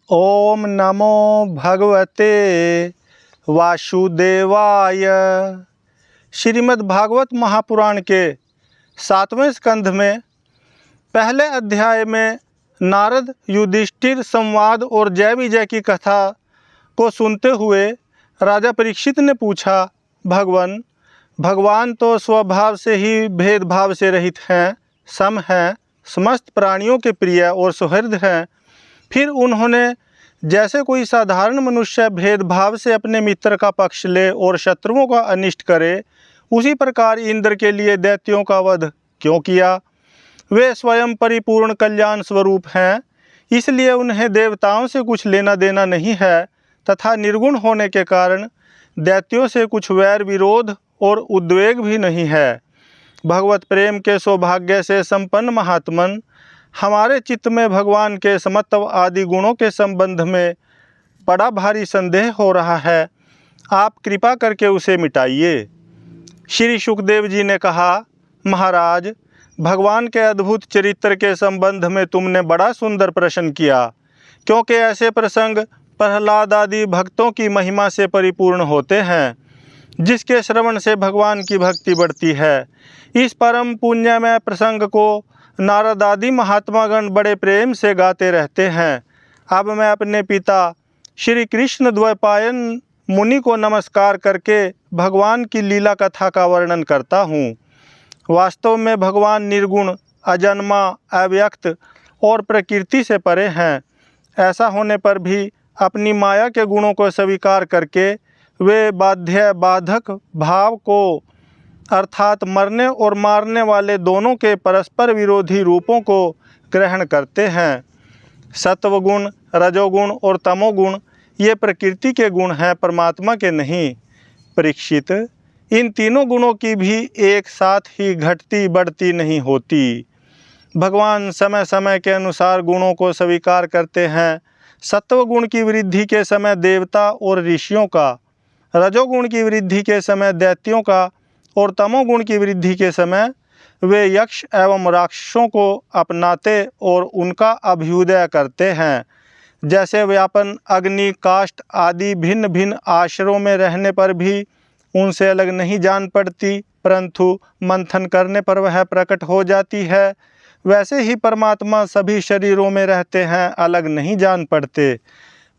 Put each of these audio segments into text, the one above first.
ओम नमो भगवते वासुदेवाय। श्रीमद् भागवत महापुराण के 7वें स्कंध में पहले अध्याय में नारद युधिष्ठिर संवाद और जय विजय की कथा को सुनते हुए राजा परीक्षित ने पूछा, भगवान तो स्वभाव से ही भेदभाव से रहित हैं, सम हैं, समस्त प्राणियों के प्रिय और सुहृद हैं। फिर उन्होंने जैसे कोई साधारण मनुष्य भेदभाव से अपने मित्र का पक्ष ले और शत्रुओं का अनिष्ट करे, उसी प्रकार इंद्र के लिए दैत्यों का वध क्यों किया। वे स्वयं परिपूर्ण कल्याण स्वरूप हैं, इसलिए उन्हें देवताओं से कुछ लेना देना नहीं है तथा निर्गुण होने के कारण दैत्यों से कुछ वैर विरोध और उद्वेग भी नहीं है। भगवत प्रेम के सौभाग्य से संपन्न महात्मन, हमारे चित्त में भगवान के समत्व आदि गुणों के संबंध में बड़ा भारी संदेह हो रहा है, आप कृपा करके उसे मिटाइए। श्री सुखदेव जी ने कहा, महाराज, भगवान के अद्भुत चरित्र के संबंध में तुमने बड़ा सुंदर प्रश्न किया, क्योंकि ऐसे प्रसंग प्रहलाद आदि भक्तों की महिमा से परिपूर्ण होते हैं, जिसके श्रवण से भगवान की भक्ति बढ़ती है। इस परम पुण्यमय प्रसंग को नारद आदि महात्मागण बड़े प्रेम से गाते रहते हैं। अब मैं अपने पिता श्री कृष्ण द्वैपायन मुनि को नमस्कार करके भगवान की लीला कथा का वर्णन करता हूँ। वास्तव में भगवान निर्गुण, अजन्मा, अव्यक्त और प्रकृति से परे हैं। ऐसा होने पर भी अपनी माया के गुणों को स्वीकार करके वे बाध्य बाधक भाव को अर्थात मरने और मारने वाले दोनों के परस्पर विरोधी रूपों को ग्रहण करते हैं। सत्वगुण, रजोगुण और तमोगुण ये प्रकृति के गुण हैं, परमात्मा के नहीं। परीक्षित, इन तीनों गुणों की भी एक साथ ही घटती बढ़ती नहीं होती। भगवान समय समय के अनुसार गुणों को स्वीकार करते हैं। सत्वगुण की वृद्धि के समय देवता और ऋषियों का, रजोगुण की वृद्धि के समय दैत्यों का और तमोगुण की वृद्धि के समय वे यक्ष एवं राक्षसों को अपनाते और उनका अभ्युदय करते हैं। जैसे व्यापन, अग्नि, काष्ठ आदि भिन्न भिन्न आश्रयों में रहने पर भी उनसे अलग नहीं जान पड़ती, परंतु मंथन करने पर वह प्रकट हो जाती है। वैसे ही परमात्मा सभी शरीरों में रहते हैं, अलग नहीं जान पड़ते,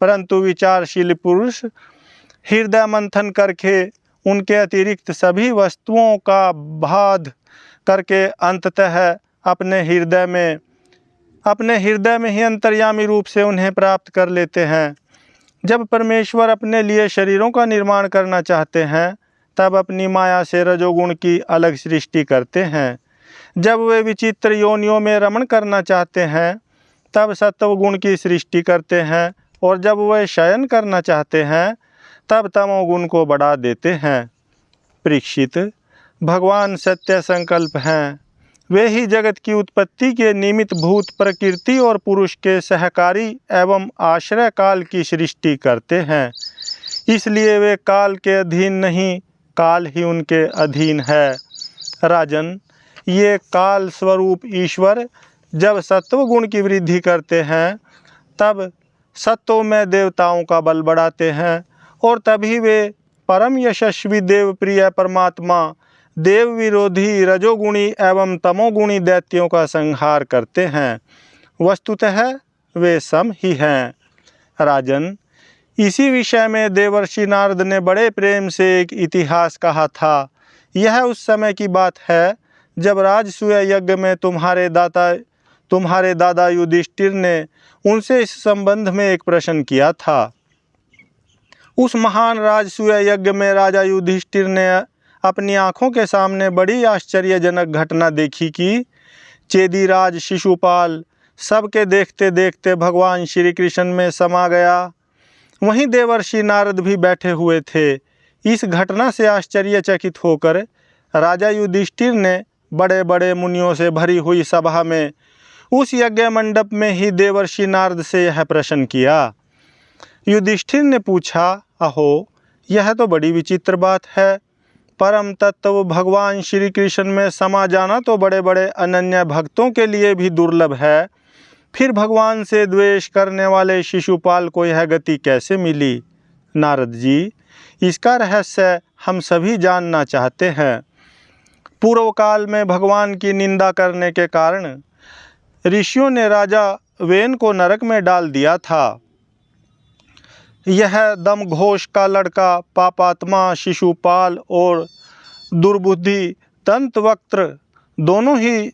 परंतु विचारशील पुरुष हृदय मंथन करके उनके अतिरिक्त सभी वस्तुओं का बाध करके अंततः अपने हृदय में ही अंतर्यामी रूप से उन्हें प्राप्त कर लेते हैं। जब परमेश्वर अपने लिए शरीरों का निर्माण करना चाहते हैं, तब अपनी माया से रजोगुण की अलग सृष्टि करते हैं। जब वे विचित्र योनियों में रमण करना चाहते हैं, तब सत्वगुण की सृष्टि करते हैं, और जब वे शयन करना चाहते हैं, तब तमोगुण को बढ़ा देते हैं। परीक्षित, भगवान सत्य संकल्प हैं। वे ही जगत की उत्पत्ति के निमित्त भूत प्रकृति और पुरुष के सहकारी एवं आश्रय काल की सृष्टि करते हैं। इसलिए वे काल के अधीन नहीं, काल ही उनके अधीन है। राजन, ये काल स्वरूप ईश्वर जब सत्वगुण की वृद्धि करते हैं, तब सत्व में देवताओं का बल बढ़ाते हैं, और तभी वे परम यशस्वी देव प्रिय परमात्मा देव विरोधी रजोगुणी एवं तमोगुणी दैत्यों का संहार करते हैं। वस्तुतः वे सम ही हैं। राजन, इसी विषय में देवर्षि नारद ने बड़े प्रेम से एक इतिहास कहा था। यह उस समय की बात है जब राजसूय यज्ञ में तुम्हारे दादा युधिष्ठिर ने उनसे इस संबंध में एक प्रश्न किया था। उस महान राजसूय यज्ञ में राजा युधिष्ठिर ने अपनी आँखों के सामने बड़ी आश्चर्यजनक घटना देखी कि चेदीराज शिशुपाल सबके देखते देखते भगवान श्री कृष्ण में समा गया। वहीं देवर्षि नारद भी बैठे हुए थे। इस घटना से आश्चर्यचकित होकर राजा युधिष्ठिर ने बड़े बड़े मुनियों से भरी हुई सभा में उस यज्ञ मंडप में ही देवर्षि नारद से यह प्रश्न किया। युधिष्ठिर ने पूछा, अहो, यह तो बड़ी विचित्र बात है। परम तत्व भगवान श्री कृष्ण में समा जाना तो बड़े बड़े अनन्य भक्तों के लिए भी दुर्लभ है, फिर भगवान से द्वेष करने वाले शिशुपाल को यह गति कैसे मिली? नारद जी, इसका रहस्य हम सभी जानना चाहते हैं। पूर्व काल में भगवान की निंदा करने के कारण ऋषियों ने राजा वेन को नरक में डाल दिया था। यह दमघोष का लड़का पापात्मा शिशुपाल और दुर्बुद्धि दंतवक्त्र दोनों ही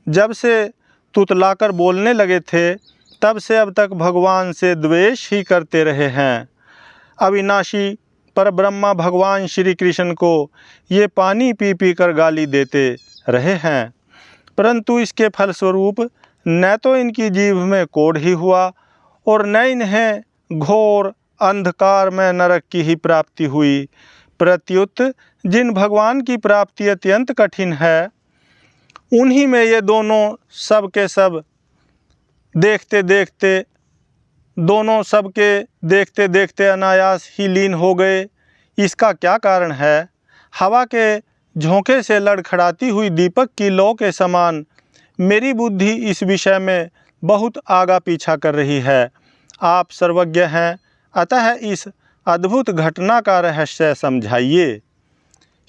जब से तुतलाकर बोलने लगे थे, तब से अब तक भगवान से द्वेष ही करते रहे हैं। अविनाशी परब्रह्मा भगवान श्री कृष्ण को ये पानी पी पी कर गाली देते रहे हैं, परंतु इसके फलस्वरूप न तो इनकी जीभ में कोढ़ ही हुआ और न इन्हें घोर अंधकार में नरक की ही प्राप्ति हुई। प्रत्युत जिन भगवान की प्राप्ति अत्यंत कठिन है, उन्हीं में ये दोनों सब के सब देखते देखते अनायास ही लीन हो गए। इसका क्या कारण है? हवा के झोंके से लड़खड़ाती हुई दीपक की लौ के समान मेरी बुद्धि इस विषय में बहुत आगा पीछा कर रही है। आप सर्वज्ञ हैं, अतः इस अद्भुत घटना का रहस्य समझाइए।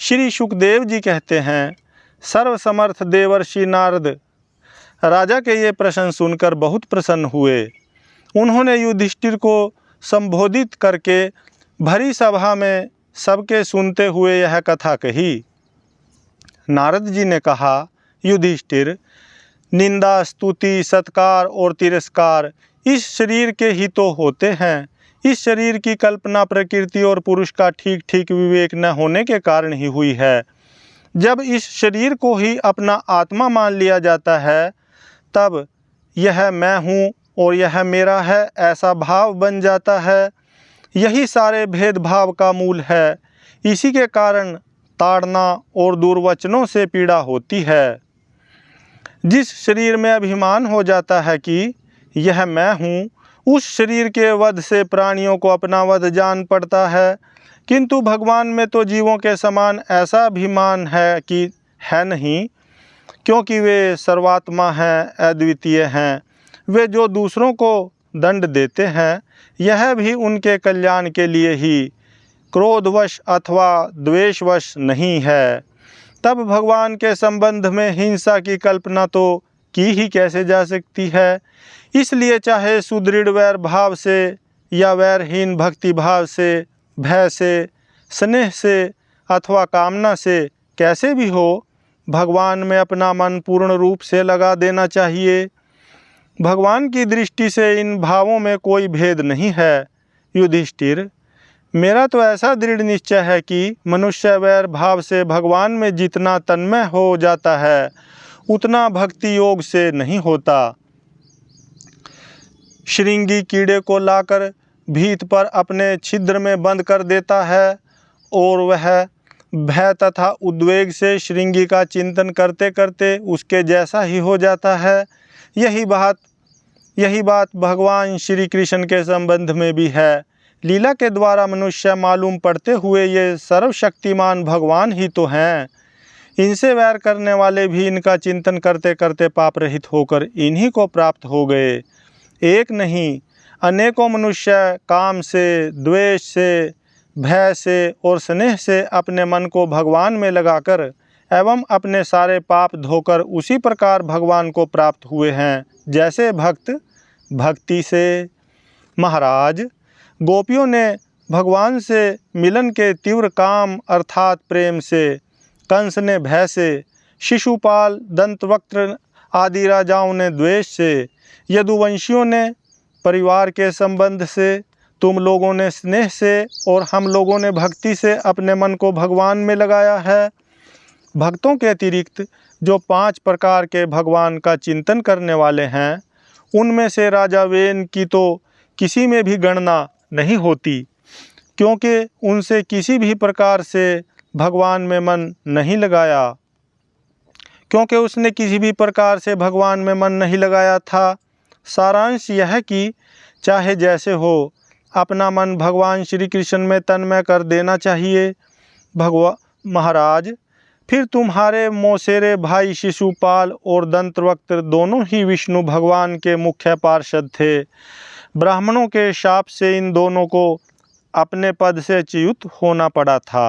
श्री सुखदेव जी कहते हैं, सर्वसमर्थ देवर्षि नारद राजा के ये प्रश्न सुनकर बहुत प्रसन्न हुए। उन्होंने युधिष्ठिर को संबोधित करके भरी सभा में सबके सुनते हुए यह कथा कही। नारद जी ने कहा, युधिष्ठिर, निंदा, स्तुति, सत्कार और तिरस्कार इस शरीर के ही तो होते हैं। इस शरीर की कल्पना प्रकृति और पुरुष का ठीक ठीक विवेक न होने के कारण ही हुई है। जब इस शरीर को ही अपना आत्मा मान लिया जाता है, तब यह मैं हूँ और यह मेरा है ऐसा भाव बन जाता है। यही सारे भेदभाव का मूल है। इसी के कारण ताड़ना और दुर्वचनों से पीड़ा होती है। जिस शरीर में अभिमान हो जाता है कि यह मैं हूँ, उस शरीर के वध से प्राणियों को अपना वध जान पड़ता है। किंतु भगवान में तो जीवों के समान ऐसा अभिमान है कि है नहीं, क्योंकि वे सर्वात्मा हैं, अद्वितीय हैं। वे जो दूसरों को दंड देते हैं, यह भी उनके कल्याण के लिए ही, क्रोधवश अथवा द्वेषवश नहीं है। तब भगवान के संबंध में हिंसा की कल्पना तो की ही कैसे जा सकती है। इसलिए चाहे सुदृढ़ वैर भाव से या वैरहीन भक्ति भाव से, भय से, स्नेह से अथवा कामना से कैसे भी हो, भगवान में अपना मन पूर्ण रूप से लगा देना चाहिए। भगवान की दृष्टि से इन भावों में कोई भेद नहीं है। युधिष्ठिर, मेरा तो ऐसा दृढ़ निश्चय है कि मनुष्य वैर भाव से भगवान में जितना तन्मय हो जाता है, उतना भक्ति योग से नहीं होता। श्रृंगी कीड़े को लाकर भीत पर अपने छिद्र में बंद कर देता है और वह भय तथा उद्वेग से श्रृंगी का चिंतन करते करते उसके जैसा ही हो जाता है। यही बात भगवान श्री कृष्ण के संबंध में भी है। लीला के द्वारा मनुष्य मालूम पड़ते हुए ये सर्वशक्तिमान भगवान ही तो हैं। इनसे वैर करने वाले भी इनका चिंतन करते करते पाप रहित होकर इन्हीं को प्राप्त हो गए। एक नहीं, अनेकों मनुष्य काम से, द्वेष से, भय से और स्नेह से अपने मन को भगवान में लगाकर एवं अपने सारे पाप धोकर उसी प्रकार भगवान को प्राप्त हुए हैं, जैसे भक्त भक्ति से। महाराज, गोपियों ने भगवान से मिलन के तीव्र काम अर्थात प्रेम से, कंस ने भय से, शिशुपाल, दंतवक्त्र आदि राजाओं ने द्वेष से, यदुवंशियों ने परिवार के संबंध से, तुम लोगों ने स्नेह से और हम लोगों ने भक्ति से अपने मन को भगवान में लगाया है। भक्तों के अतिरिक्त जो 5 प्रकार के भगवान का चिंतन करने वाले हैं, उनमें से राजा वेन की तो किसी में भी गणना नहीं होती, क्योंकि उनसे किसी भी प्रकार से भगवान में मन नहीं लगाया था। सारांश यह कि चाहे जैसे हो, अपना मन भगवान श्री कृष्ण में तन्मय कर देना चाहिए। महाराज, फिर तुम्हारे मौसेरे भाई शिशुपाल और दंतवक्त्र दोनों ही विष्णु भगवान के मुख्य पार्षद थे। ब्राह्मणों के शाप से इन दोनों को अपने पद से च्युत होना पड़ा था।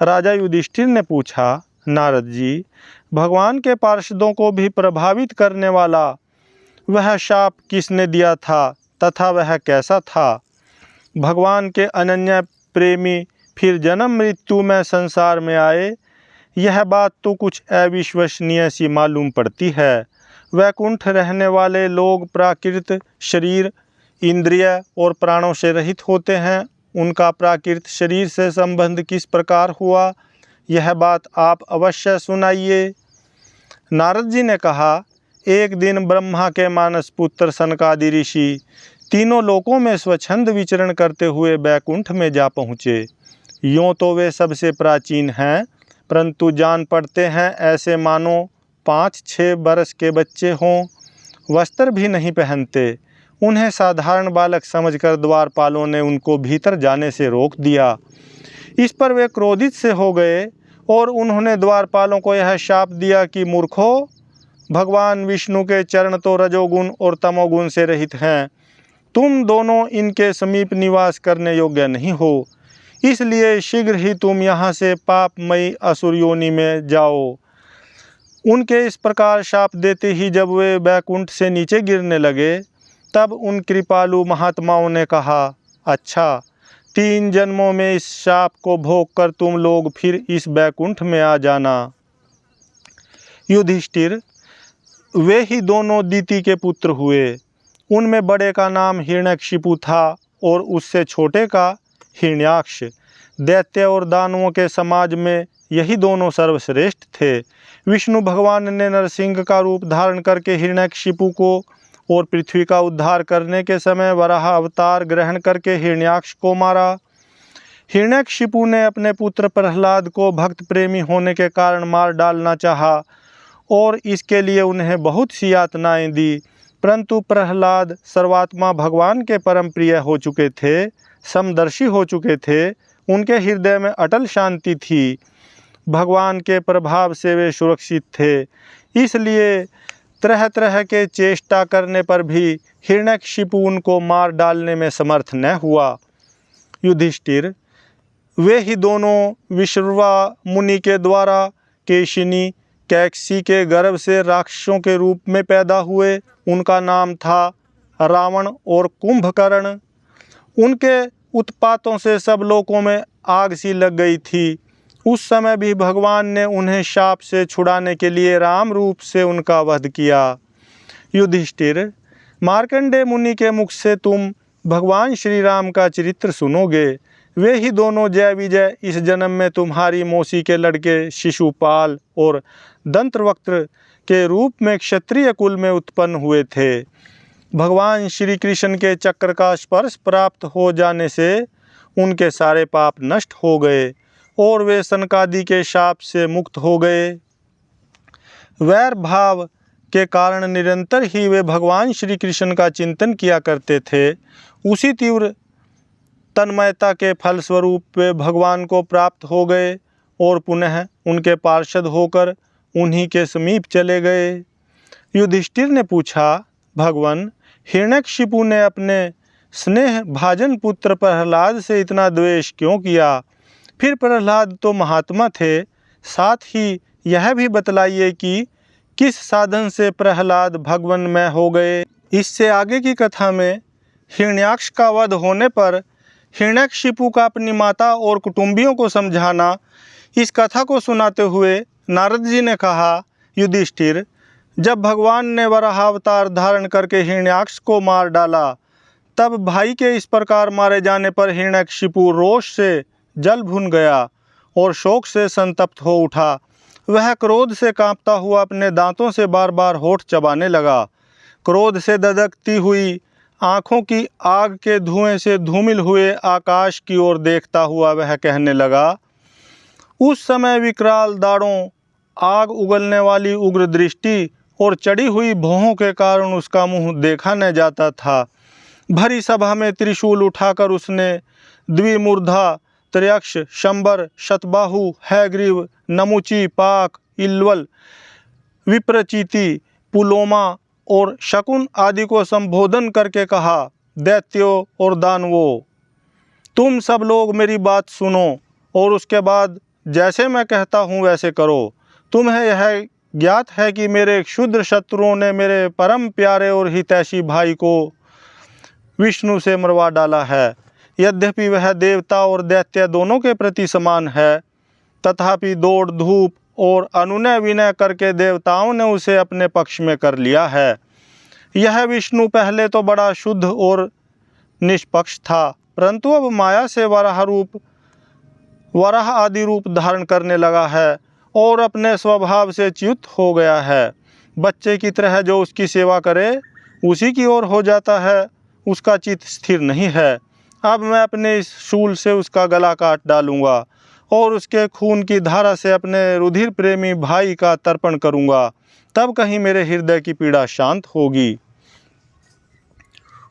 राजा युधिष्ठिर ने पूछा, नारद जी, भगवान के पार्षदों को भी प्रभावित करने वाला वह शाप किसने दिया था तथा वह कैसा था? भगवान के अनन्य प्रेमी फिर जन्म मृत्यु में संसार में आए, यह बात तो कुछ अविश्वसनीय सी मालूम पड़ती है। वैकुंठ रहने वाले लोग प्राकृत शरीर, इंद्रिय और प्राणों से रहित होते हैं। उनका प्राकृत शरीर से संबंध किस प्रकार हुआ, यह बात आप अवश्य सुनाइए। नारद जी ने कहा, एक दिन ब्रह्मा के मानस पुत्र सनकादि ऋषि तीनों लोकों में स्वच्छंद विचरण करते हुए बैकुंठ में जा पहुँचे। यों तो वे सबसे प्राचीन हैं, परंतु जान पड़ते हैं ऐसे मानो 5-6 बरस के बच्चे हों। वस्त्र भी नहीं पहनते। उन्हें साधारण बालक समझकर द्वारपालों ने उनको भीतर जाने से रोक दिया। इस पर वे क्रोधित से हो गए और उन्होंने द्वारपालों को यह शाप दिया कि मूर्खों, भगवान विष्णु के चरण तो रजोगुण और तमोगुण से रहित हैं। तुम दोनों इनके समीप निवास करने योग्य नहीं हो, इसलिए शीघ्र ही तुम यहाँ से पापमयी असुर योनि में जाओ। उनके इस प्रकार शाप देते ही जब वे बैकुंठ से नीचे गिरने लगे, तब उन कृपालु महात्माओं ने कहा, अच्छा, 3 जन्मों में इस शाप को भोग कर तुम लोग फिर इस बैकुंठ में आ जाना। युधिष्ठिर, वे ही दोनों दीति के पुत्र हुए। उनमें बड़े का नाम हिरण्यकशिपु था और उससे छोटे का हिरण्याक्ष। दैत्य और दानवों के समाज में यही दोनों सर्वश्रेष्ठ थे। विष्णु भगवान ने नरसिंह का रूप धारण करके हिरण्यकशिपु को और पृथ्वी का उद्धार करने के समय वराह अवतार ग्रहण करके हिरण्याक्ष को मारा। हिरण्यकशिपु ने अपने पुत्र प्रहलाद को भक्त प्रेमी होने के कारण मार डालना चाहा और इसके लिए उन्हें बहुत सी यातनाएं दी, परंतु प्रहलाद सर्वात्मा भगवान के परम प्रिय हो चुके थे, समदर्शी हो चुके थे। उनके हृदय में अटल शांति थी। भगवान के प्रभाव से वे सुरक्षित थे, इसलिए तरह तरह के चेष्टा करने पर भी हिरण्यकशिपु उनको मार डालने में समर्थ न हुआ। युधिष्ठिर, वे ही दोनों विश्रवा मुनि के द्वारा केशिनी कैकसी के गर्भ से राक्षसों के रूप में पैदा हुए। उनका नाम था रावण और कुंभकर्ण। उनके उत्पातों से सब लोकों में आग सी लग गई थी। उस समय भी भगवान ने उन्हें शाप से छुड़ाने के लिए राम रूप से उनका वध किया। युधिष्ठिर, मार्कंडेय मुनि के मुख से तुम भगवान श्री राम का चरित्र सुनोगे। वे ही दोनों जय विजय इस जन्म में तुम्हारी मौसी के लड़के शिशुपाल और दंतवक्त्र के रूप में क्षत्रिय कुल में उत्पन्न हुए थे। भगवान श्री कृष्ण के चक्र का स्पर्श प्राप्त हो जाने से उनके सारे पाप नष्ट हो गए और वे सनकादि के शाप से मुक्त हो गए। वैर भाव के कारण निरंतर ही वे भगवान श्री कृष्ण का चिंतन किया करते थे। उसी तीव्र तन्मयता के फलस्वरूप वे भगवान को प्राप्त हो गए और पुनः उनके पार्षद होकर उन्हीं के समीप चले गए। युधिष्ठिर ने पूछा, भगवान, हिरण्यकशिपु ने अपने स्नेह भाजन पुत्र प्रहलाद से इतना द्वेष क्यों किया? फिर प्रहलाद तो महात्मा थे, साथ ही यह भी बतलाइए कि किस साधन से प्रहलाद भगवन्मय हो गए। इससे आगे की कथा में हिरण्याक्ष का वध होने पर हिरण्यकशिपु का अपनी माता और कुटुंबियों को समझाना। इस कथा को सुनाते हुए नारद जी ने कहा, युधिष्ठिर, जब भगवान ने वराहावतार धारण करके हिरण्याक्ष को मार डाला, तब भाई के इस प्रकार मारे जाने पर हिरण्यकशिपु रोष से जल भुन गया और शोक से संतप्त हो उठा। वह क्रोध से कांपता हुआ अपने दांतों से बार बार होठ चबाने लगा। क्रोध से ददकती हुई आँखों की आग के धुएं से धूमिल हुए आकाश की ओर देखता हुआ वह कहने लगा। उस समय विकराल दाढ़ों, आग उगलने वाली उग्र दृष्टि और चढ़ी हुई भौहों के कारण उसका मुंह देखा न जाता था। भरी सभा में त्रिशूल उठाकर उसने द्विमूर्धा त्र्यक्ष, शंबर, शतबाहु, हैग्रीव, नमुची, पाक, इल्वल, विप्रचिति, पुलोमा और शकुन आदि को संबोधन करके कहा, दैत्यों और दानवों, तुम सब लोग मेरी बात सुनो और उसके बाद जैसे मैं कहता हूँ वैसे करो। तुम्हें यह ज्ञात है कि मेरे क्षुद्र शत्रुओं ने मेरे परम प्यारे और हितैषी भाई को विष्णु से मरवा डाला है। यद्यपि वह देवता और दैत्य दोनों के प्रति समान है, तथापि दौड़ धूप और अनुनय विनय करके देवताओं ने उसे अपने पक्ष में कर लिया है। यह विष्णु पहले तो बड़ा शुद्ध और निष्पक्ष था, परंतु अब माया से वराह आदि रूप धारण करने लगा है और अपने स्वभाव से च्युत हो गया है। बच्चे की तरह जो उसकी सेवा करे उसी की ओर हो जाता है, उसका चित्त स्थिर नहीं है। अब मैं अपने इस शूल से उसका गला काट डालूंगा और उसके खून की धारा से अपने रुधिर प्रेमी भाई का तर्पण करूंगा, तब कहीं मेरे हृदय की पीड़ा शांत होगी।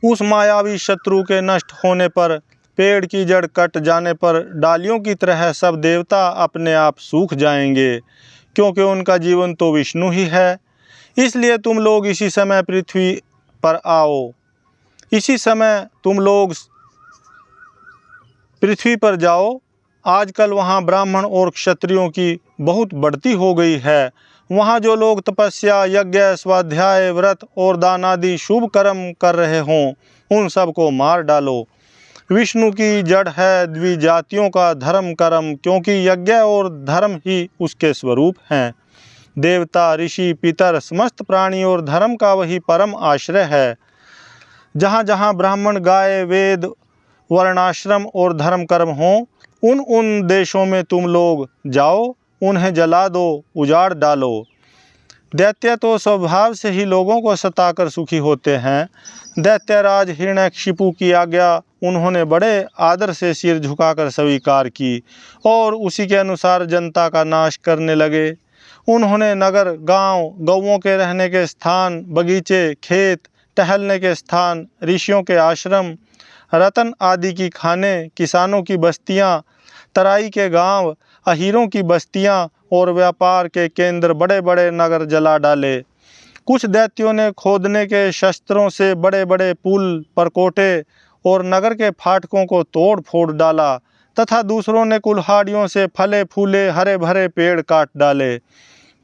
उस मायावी शत्रु के नष्ट होने पर, पेड़ की जड़ कट जाने पर डालियों की तरह सब देवता अपने आप सूख जाएंगे, क्योंकि उनका जीवन तो विष्णु ही है। इसलिए तुम लोग इसी समय पृथ्वी पर आओ, इसी समय तुम लोग पृथ्वी पर जाओ। आजकल वहाँ ब्राह्मण और क्षत्रियों की बहुत बढ़ती हो गई है। वहाँ जो लोग तपस्या, यज्ञ, स्वाध्याय, व्रत और दान आदि शुभ कर्म कर रहे हों, उन सबको मार डालो। विष्णु की जड़ है द्विजातियों का धर्म कर्म, क्योंकि यज्ञ और धर्म ही उसके स्वरूप हैं। देवता, ऋषि, पितर, समस्त प्राणी और धर्म का वही परम आश्रय है। जहाँ जहाँ ब्राह्मण, गाय, वेद, वर्णाश्रम और धर्म कर्म हों, उन उन देशों में तुम लोग जाओ, उन्हें जला दो, उजाड़ डालो। दैत्य तो स्वभाव से ही लोगों को सताकर सुखी होते हैं। दैत्यराज हिरण्यकशिपु की आज्ञा उन्होंने बड़े आदर से सिर झुकाकर स्वीकार की और उसी के अनुसार जनता का नाश करने लगे। उन्होंने नगर, गांव, गौओं के रहने के स्थान, बगीचे, खेत, टहलने के स्थान, ऋषियों के आश्रम, रतन आदि की खाने, किसानों की बस्तियां, तराई के गांव, अहीरों की बस्तियां और व्यापार के केंद्र, बड़े बड़े नगर जला डाले। कुछ दैत्यों ने खोदने के शस्त्रों से बड़े बड़े पुल, परकोटे और नगर के फाटकों को तोड़ फोड़ डाला, तथा दूसरों ने कुल्हाड़ियों से फले फूले हरे भरे पेड़ काट डाले।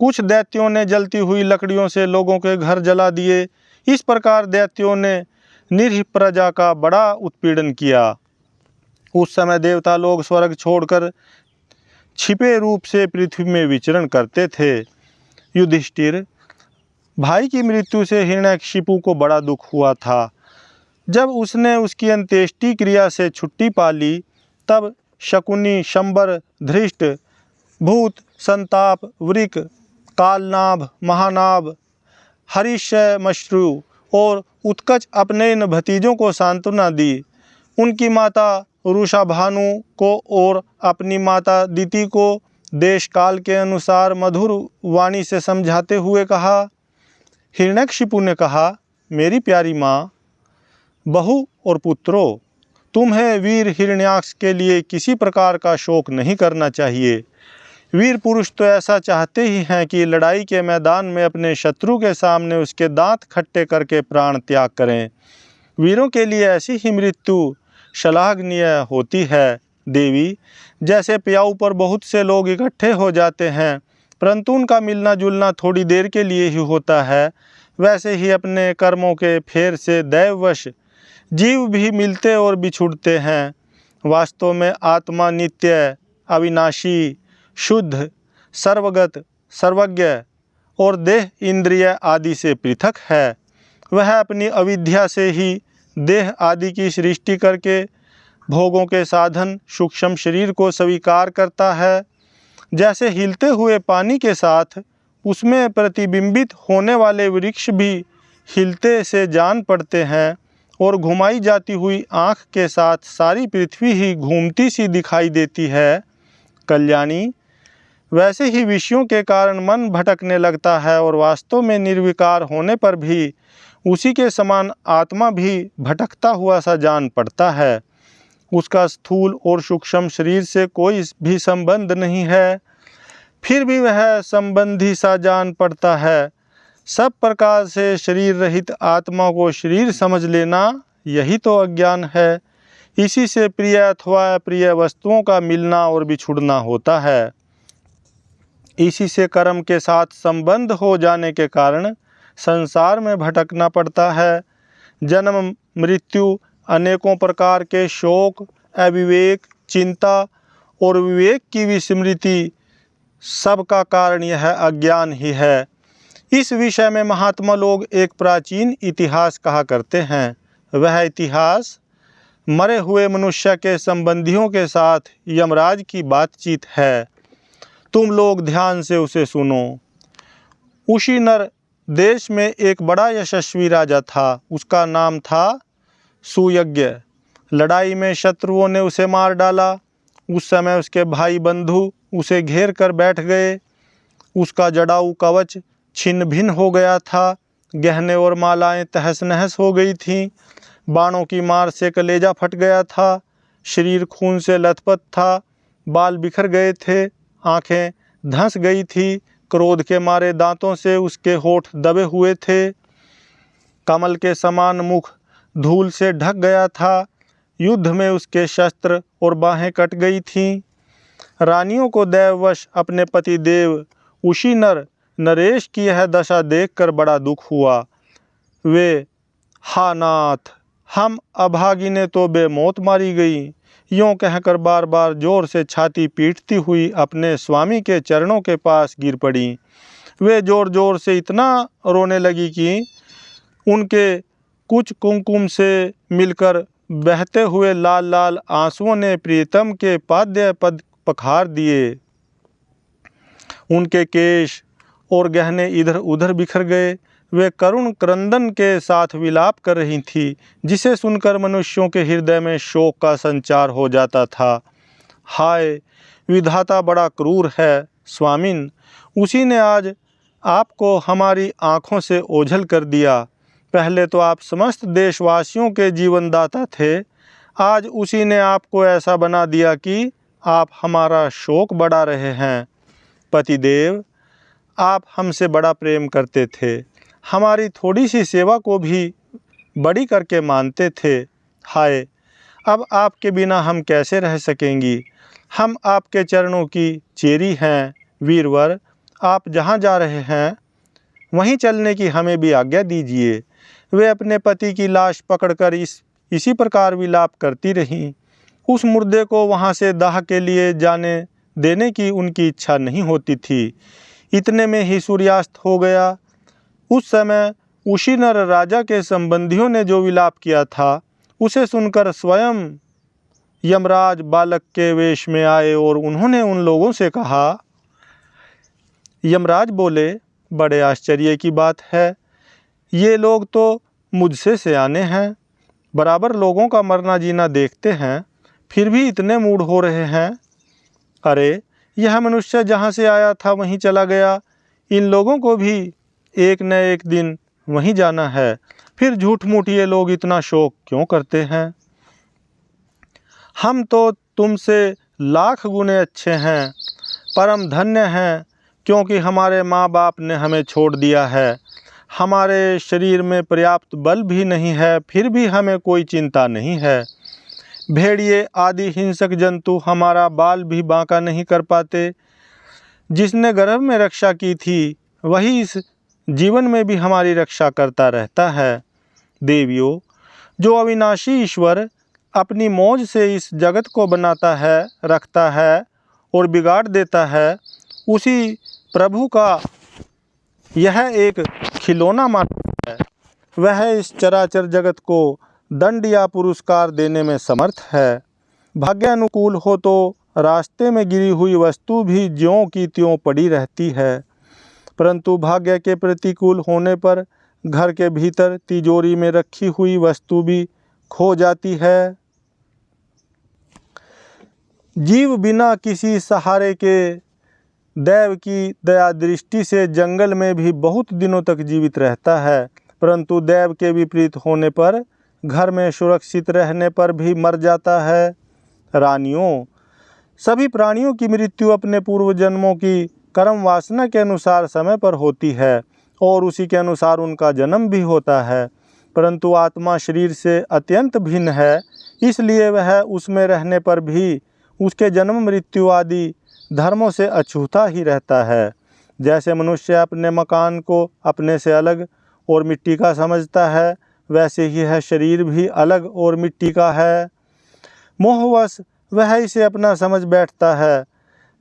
कुछ दैत्यों ने जलती हुई लकड़ियों से लोगों के घर जला दिए। इस प्रकार दैत्यों ने निरीह प्रजा का बड़ा उत्पीड़न किया। उस समय देवता लोग स्वर्ग छोड़कर छिपे रूप से पृथ्वी में विचरण करते थे। युधिष्ठिर, भाई की मृत्यु से हिरण्यकशिपु को बड़ा दुख हुआ था। जब उसने उसकी अंत्येष्टि क्रिया से छुट्टी पा ली, तब शकुनी, शंबर, धृष्ट, भूत, संताप, वृक, कालनाभ, महानाभ, हरिश्मश्रु और उत्कच अपने इन भतीजों को सांत्वना दी। उनकी माता रुषाभानु को और अपनी माता दिति को देश काल के अनुसार मधुर वाणी से समझाते हुए कहा। हिरण्यकशिपु ने कहा, मेरी प्यारी माँ, बहू और पुत्रों, तुम्हें वीर हिरण्याक्ष के लिए किसी प्रकार का शोक नहीं करना चाहिए। वीर पुरुष तो ऐसा चाहते ही हैं कि लड़ाई के मैदान में अपने शत्रु के सामने उसके दांत खट्टे करके प्राण त्याग करें। वीरों के लिए ऐसी ही मृत्यु श्लाघनीय होती है। देवी, जैसे प्याऊ पर बहुत से लोग इकट्ठे हो जाते हैं, परंतु उनका मिलना जुलना थोड़ी देर के लिए ही होता है, वैसे ही अपने कर्मों के फेर से दैववश जीव भी मिलते और बिछुड़ते हैं। वास्तव में आत्मा नित्य, अविनाशी, शुद्ध, सर्वगत, सर्वज्ञ और देह, इंद्रिय आदि से पृथक है। वह अपनी अविद्या से ही देह आदि की सृष्टि करके भोगों के साधन सूक्ष्म शरीर को स्वीकार करता है। जैसे हिलते हुए पानी के साथ उसमें प्रतिबिंबित होने वाले वृक्ष भी हिलते से जान पड़ते हैं और घुमाई जाती हुई आँख के साथ सारी पृथ्वी ही घूमती सी दिखाई देती है। कल्याणी, वैसे ही विषयों के कारण मन भटकने लगता है और वास्तव में निर्विकार होने पर भी उसी के समान आत्मा भी भटकता हुआ सा जान पड़ता है। उसका स्थूल और सूक्ष्म शरीर से कोई भी संबंध नहीं है, फिर भी वह संबंधी सा जान पड़ता है। सब प्रकार से शरीर रहित आत्मा को शरीर समझ लेना यही तो अज्ञान है। इसी से प्रिय अथवा अप्रिय वस्तुओं का मिलना और बिछुड़ना होता है। इसी से कर्म के साथ संबंध हो जाने के कारण संसार में भटकना पड़ता है। जन्म मृत्यु, अनेकों प्रकार के शोक, अविवेक, चिंता और विवेक की विस्मृति, सबका कारण यह अज्ञान ही है। इस विषय में महात्मा लोग एक प्राचीन इतिहास कहा करते हैं। वह इतिहास मरे हुए मनुष्य के संबंधियों के साथ यमराज की बातचीत है। तुम लोग ध्यान से उसे सुनो। उसी नर देश में एक बड़ा यशस्वी राजा था। उसका नाम था सुयज्ञ। लड़ाई में शत्रुओं ने उसे मार डाला। उस समय उसके भाई बंधु उसे घेर कर बैठ गए। उसका जड़ाऊ कवच छिन्न भिन्न हो गया था। गहने और मालाएं तहस नहस हो गई थीं। बाणों की मार से कलेजा फट गया था। शरीर खून से लथपथ था। बाल बिखर गए थे। आंखें धंस गई थी। क्रोध के मारे दांतों से उसके होठ दबे हुए थे। कमल के समान मुख धूल से ढक गया था। युद्ध में उसके शस्त्र और बाहें कट गई थीं। रानियों को दैववश अपने पति देव उसी नरेश की यह दशा देखकर बड़ा दुख हुआ। वे, हा नाथ, हम अभागिने तो बेमौत मारी गई, यूँ कहकर बार बार जोर से छाती पीटती हुई अपने स्वामी के चरणों के पास गिर पड़ी। वे जोर जोर से इतना रोने लगी कि उनके कुछ कुमकुम से मिलकर बहते हुए लाल लाल आंसुओं ने प्रियतम के पाद्य पद पखार दिए। उनके केश और गहने इधर उधर बिखर गए। वे करुण क्रंदन के साथ विलाप कर रही थी, जिसे सुनकर मनुष्यों के हृदय में शोक का संचार हो जाता था। हाय, विधाता बड़ा क्रूर है। स्वामिन, उसी ने आज आपको हमारी आँखों से ओझल कर दिया। पहले तो आप समस्त देशवासियों के जीवनदाता थे। आज उसी ने आपको ऐसा बना दिया कि आप हमारा शोक बढ़ा रहे हैं। पतिदेव, आप हमसे बड़ा प्रेम करते थे। हमारी थोड़ी सी सेवा को भी बड़ी करके मानते थे। हाय, अब आपके बिना हम कैसे रह सकेंगी। हम आपके चरणों की चेरी हैं। वीरवर, आप जहाँ जा रहे हैं वहीं चलने की हमें भी आज्ञा दीजिए। वे अपने पति की लाश पकड़कर इसी प्रकार विलाप करती रहीं। उस मुर्दे को वहाँ से दाह के लिए जाने देने की उनकी इच्छा नहीं होती थी। इतने में ही सूर्यास्त हो गया। उस समय उसी नर राजा के संबंधियों ने जो विलाप किया था, उसे सुनकर स्वयं यमराज बालक के वेश में आए और उन्होंने उन लोगों से कहा। यमराज बोले, बड़े आश्चर्य की बात है। ये लोग तो मुझसे सयाने हैं, बराबर लोगों का मरना जीना देखते हैं, फिर भी इतने मूढ़ हो रहे हैं। अरे, यह मनुष्य जहाँ से आया था वहीं चला गया। इन लोगों को भी एक न एक दिन वहीं जाना है। फिर झूठ मूठ ये लोग इतना शोक क्यों करते हैं। हम तो तुमसे लाख गुने अच्छे हैं, परम धन्य हैं, क्योंकि हमारे माँ बाप ने हमें छोड़ दिया है। हमारे शरीर में पर्याप्त बल भी नहीं है, फिर भी हमें कोई चिंता नहीं है। भेड़िए आदि हिंसक जंतु हमारा बाल भी बांका नहीं कर पाते। जिसने गर्भ में रक्षा की थी, वही इस जीवन में भी हमारी रक्षा करता रहता है। देवियों, जो अविनाशी ईश्वर अपनी मौज से इस जगत को बनाता है, रखता है और बिगाड़ देता है, उसी प्रभु का यह एक खिलौना मात्र है। वह इस चराचर जगत को दंड या पुरस्कार देने में समर्थ है। भाग्यानुकूल हो तो रास्ते में गिरी हुई वस्तु भी ज्यों की त्यों पड़ी रहती है, परंतु भाग्य के प्रतिकूल होने पर घर के भीतर तिजोरी में रखी हुई वस्तु भी खो जाती है। जीव बिना किसी सहारे के दैव की दया दृष्टि से जंगल में भी बहुत दिनों तक जीवित रहता है, परंतु दैव के विपरीत होने पर घर में सुरक्षित रहने पर भी मर जाता है। रानियों, सभी प्राणियों की मृत्यु अपने पूर्व जन्मों की कर्म वासना के अनुसार समय पर होती है और उसी के अनुसार उनका जन्म भी होता है, परंतु आत्मा शरीर से अत्यंत भिन्न है, इसलिए वह उसमें रहने पर भी उसके जन्म मृत्यु आदि धर्मों से अछूता ही रहता है। जैसे मनुष्य अपने मकान को अपने से अलग और मिट्टी का समझता है, वैसे ही यह शरीर भी अलग और मिट्टी का है। मोहवश वह इसे अपना समझ बैठता है।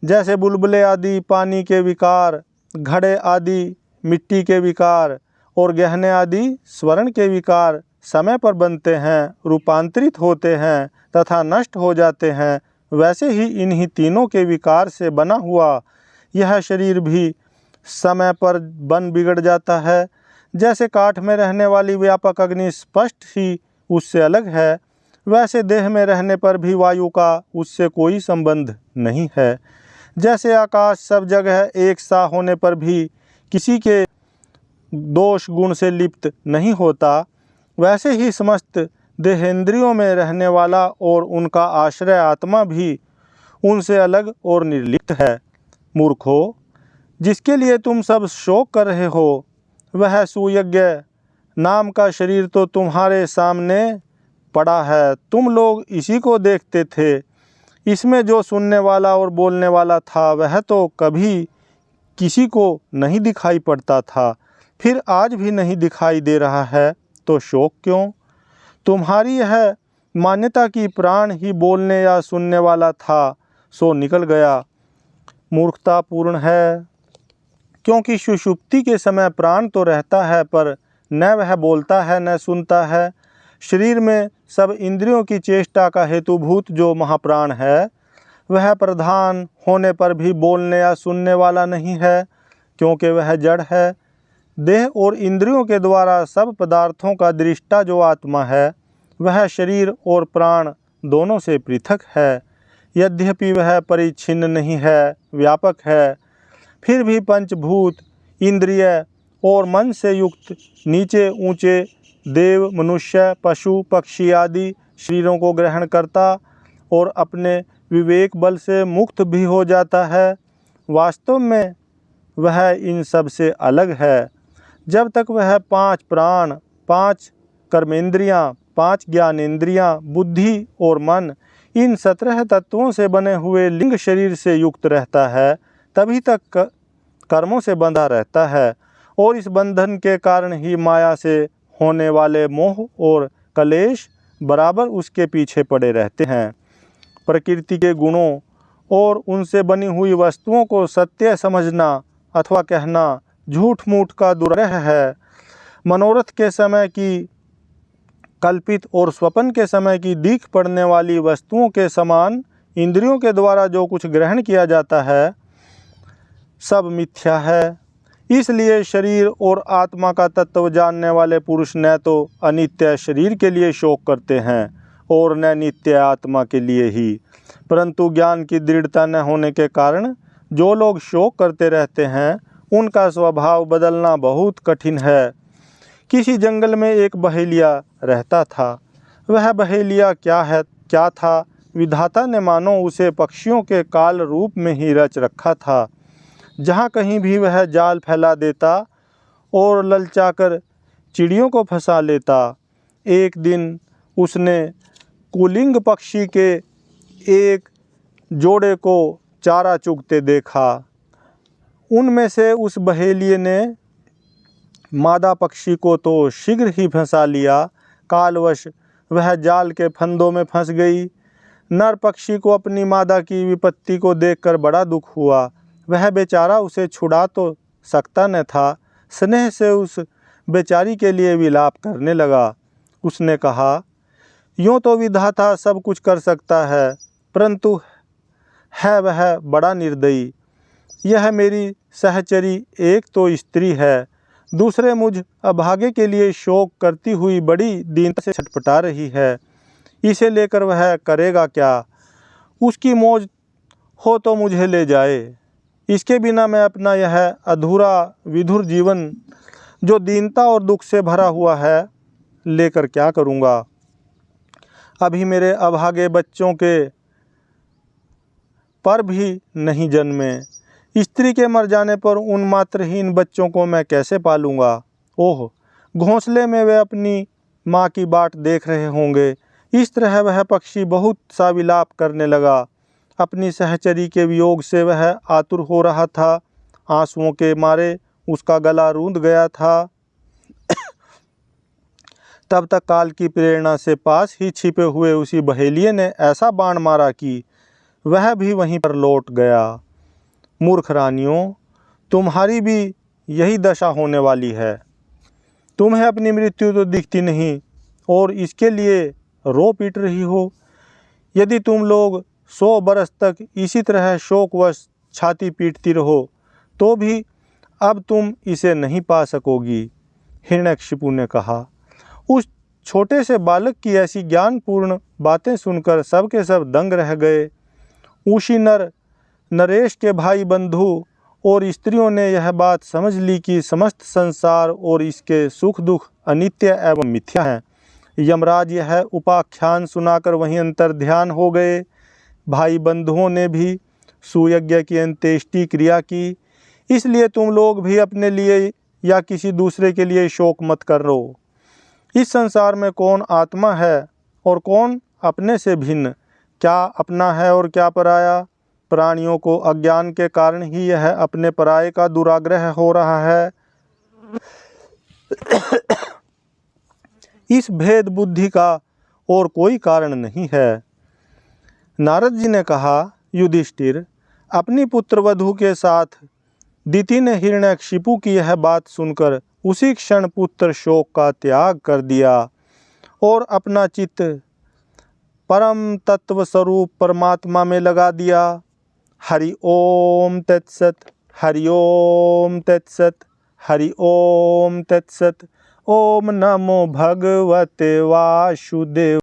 जैसे बुलबुले आदि पानी के विकार, घड़े आदि मिट्टी के विकार और गहने आदि स्वर्ण के विकार समय पर बनते हैं, रूपांतरित होते हैं तथा नष्ट हो जाते हैं, वैसे ही इन्हीं तीनों के विकार से बना हुआ यह शरीर भी समय पर बन बिगड़ जाता है। जैसे काठ में रहने वाली व्यापक अग्नि स्पष्ट ही उससे अलग है, वैसे देह में रहने पर भी वायु का उससे कोई संबंध नहीं है। जैसे आकाश सब जगह एक सा होने पर भी किसी के दोष गुण से लिप्त नहीं होता, वैसे ही समस्त देहेंद्रियों में रहने वाला और उनका आश्रय आत्मा भी उनसे अलग और निर्लिप्त है। मूर्खों, जिसके लिए तुम सब शोक कर रहे हो, वह सुयज्ञ नाम का शरीर तो तुम्हारे सामने पड़ा है। तुम लोग इसी को देखते थे। इसमें जो सुनने वाला और बोलने वाला था, वह तो कभी किसी को नहीं दिखाई पड़ता था, फिर आज भी नहीं दिखाई दे रहा है, तो शोक क्यों? तुम्हारी यह मान्यता कि प्राण ही बोलने या सुनने वाला था, सो निकल गया, मूर्खतापूर्ण है। क्योंकि सुषुप्ति के समय प्राण तो रहता है, पर न वह बोलता है न सुनता है। शरीर में सब इंद्रियों की चेष्टा का हेतुभूत जो महाप्राण है, वह प्रधान होने पर भी बोलने या सुनने वाला नहीं है, क्योंकि वह जड़ है। देह और इंद्रियों के द्वारा सब पदार्थों का दृष्टा जो आत्मा है, वह शरीर और प्राण दोनों से पृथक है। यद्यपि वह परिच्छिन्न नहीं है, व्यापक है, फिर भी पंचभूत, इंद्रिय और मन से युक्त नीचे ऊंचे देव, मनुष्य, पशु, पक्षी आदि शरीरों को ग्रहण करता और अपने विवेक बल से मुक्त भी हो जाता है। वास्तव में वह इन सब से अलग है। जब तक वह 5 प्राण, 5 कर्मेंद्रियां, 5 ज्ञानेंद्रियां, बुद्धि और मन, इन 17 तत्वों से बने हुए लिंग शरीर से युक्त रहता है, तभी तक कर्मों से बंधा रहता है और इस बंधन के कारण ही माया से होने वाले मोह और कलेश बराबर उसके पीछे पड़े रहते हैं। प्रकृति के गुणों और उनसे बनी हुई वस्तुओं को सत्य समझना अथवा कहना झूठ मूठ का दुर्ग्रह है। मनोरथ के समय की कल्पित और स्वप्न के समय की दीख पड़ने वाली वस्तुओं के समान इंद्रियों के द्वारा जो कुछ ग्रहण किया जाता है, सब मिथ्या है। इसलिए शरीर और आत्मा का तत्व जानने वाले पुरुष न तो अनित्य शरीर के लिए शोक करते हैं और न नित्य आत्मा के लिए ही, परंतु ज्ञान की दृढ़ता न होने के कारण जो लोग शोक करते रहते हैं, उनका स्वभाव बदलना बहुत कठिन है। किसी जंगल में एक बहेलिया रहता था। वह बहेलिया क्या था, विधाता ने मानो उसे पक्षियों के काल रूप में ही रच रखा था। जहाँ कहीं भी वह जाल फैला देता और ललचाकर चिड़ियों को फंसा लेता। एक दिन उसने कुलिंग पक्षी के एक जोड़े को चारा चुगते देखा। उनमें से उस बहेलिये ने मादा पक्षी को तो शीघ्र ही फंसा लिया, कालवश वह जाल के फंदों में फंस गई। नर पक्षी को अपनी मादा की विपत्ति को देखकर बड़ा दुख हुआ। वह बेचारा उसे छुड़ा तो सकता न था। स्नेह से उस बेचारी के लिए विलाप करने लगा। उसने कहा, यूँ तो विधाता सब कुछ कर सकता है, परंतु है वह बड़ा निर्दयी। यह मेरी सहचरी एक तो स्त्री है, दूसरे मुझ अभागे के लिए शोक करती हुई बड़ी दीनता से छटपटा रही है। इसे लेकर वह करेगा क्या? उसकी मौज हो तो मुझे ले जाए। इसके बिना मैं अपना यह अधूरा विधुर जीवन जो दीनता और दुख से भरा हुआ है, लेकर क्या करूँगा। अभी मेरे अभागे बच्चों के पर भी नहीं जन्मे। स्त्री के मर जाने पर उन मात्रहीन बच्चों को मैं कैसे पालूँगा। ओह, घोंसले में वे अपनी माँ की बाट देख रहे होंगे। इस तरह वह पक्षी बहुत सा विलाप करने लगा। अपनी सहचरी के वियोग से वह आतुर हो रहा था। आंसुओं के मारे उसका गला रूंध गया था। तब तक काल की प्रेरणा से पास ही छिपे हुए उसी बहेलिये ने ऐसा बाण मारा कि वह भी वहीं पर लौट गया। मूर्ख रानियों, तुम्हारी भी यही दशा होने वाली है। तुम्हें अपनी मृत्यु तो दिखती नहीं और इसके लिए रो पीट रही हो। यदि तुम लोग 100 बरस तक इसी तरह शोकवश छाती पीटती रहो तो भी अब तुम इसे नहीं पा सकोगी। हिरण्यकशिपु ने कहा। उस छोटे से बालक की ऐसी ज्ञानपूर्ण बातें सुनकर सब के सब दंग रह गए। उसी नरेश के भाई बंधु और स्त्रियों ने यह बात समझ ली कि समस्त संसार और इसके सुख दुख अनित्य एवं मिथ्या हैं। यमराज यह उपाख्यान सुनाकर वहीं अंतर ध्यान हो गए। भाई बंधुओं ने भी सुयज्ञ की अंत्येष्टि क्रिया की। इसलिए तुम लोग भी अपने लिए या किसी दूसरे के लिए शोक मत करो। इस संसार में कौन आत्मा है और कौन अपने से भिन्न, क्या अपना है और क्या पराया। प्राणियों को अज्ञान के कारण ही यह अपने पराये का दुराग्रह हो रहा है। इस भेद बुद्धि का और कोई कारण नहीं है। नारद जी ने कहा, युधिष्ठिर, अपनी पुत्रवधू के साथ दिति ने हिरण्यकशिपु की यह बात सुनकर उसी क्षण पुत्र शोक का त्याग कर दिया और अपना चित्त परम तत्व स्वरूप परमात्मा में लगा दिया। हरि ओम तत्सत, हरि ओम तत्सत, हरि ओम तत्सत। ओम नमो भगवते वासुदेव।